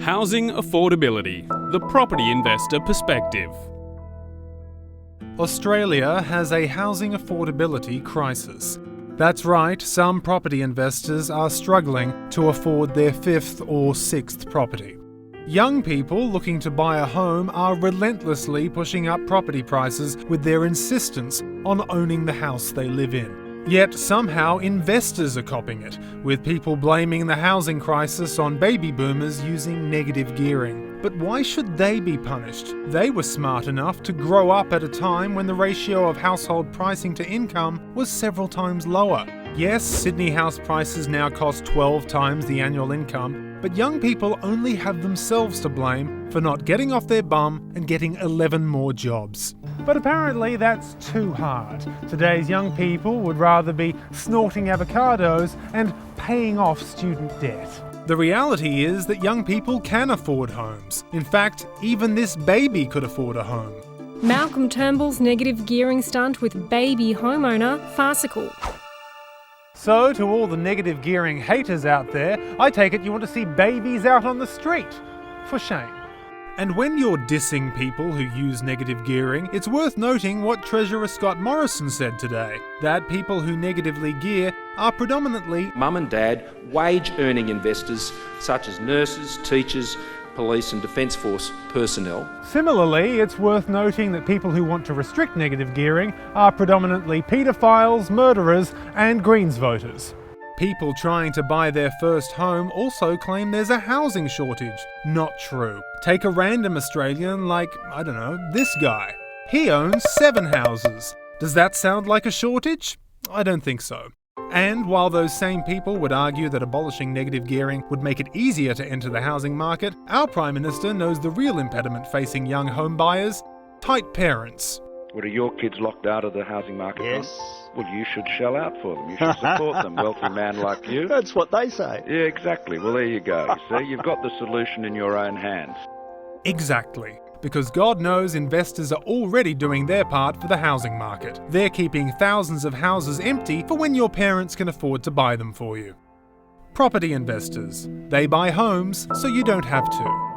Housing affordability, the property investor perspective. Australia has a housing affordability crisis. That's right, some property investors are struggling to afford their fifth or sixth property. Young people looking to buy a home are relentlessly pushing up property prices with their insistence on owning the house they live in. Yet somehow investors are copying it, with people blaming the housing crisis on baby boomers using negative gearing. But why should they be punished? They were smart enough to grow up at a time when the ratio of household pricing to income was several times lower. Yes, Sydney house prices now cost 12 times the annual income, but young people only have themselves to blame for not getting off their bum and getting 11 more jobs. But apparently that's too hard. Today's young people would rather be snorting avocados and paying off student debt. The reality is that young people can afford homes. In fact, even this baby could afford a home. Malcolm Turnbull's negative gearing stunt with baby homeowner farcical. So, to all the negative gearing haters out there, I take it you want to see babies out on the street. For shame. And when you're dissing people who use negative gearing, it's worth noting what Treasurer Scott Morrison said today, that people who negatively gear are predominantly mum and dad, wage-earning investors such as nurses, teachers, police and Defence Force personnel. Similarly, it's worth noting that people who want to restrict negative gearing are predominantly paedophiles, murderers and Greens voters. People trying to buy their first home also claim there's a housing shortage. Not true. Take a random Australian like, I don't know, this guy. He owns 7 houses. Does that sound like a shortage? I don't think so. And while those same people would argue that abolishing negative gearing would make it easier to enter the housing market, our Prime Minister knows the real impediment facing young home buyers: tight parents. What, are your kids locked out of the housing market? Yes. Well, you should shell out for them. You should support them, wealthy man like you. That's what they say. Yeah, exactly. Well, there you go. You see, you've got the solution in your own hands. Exactly. Because God knows investors are already doing their part for the housing market. They're keeping thousands of houses empty for when your parents can afford to buy them for you. Property investors. They buy homes so you don't have to.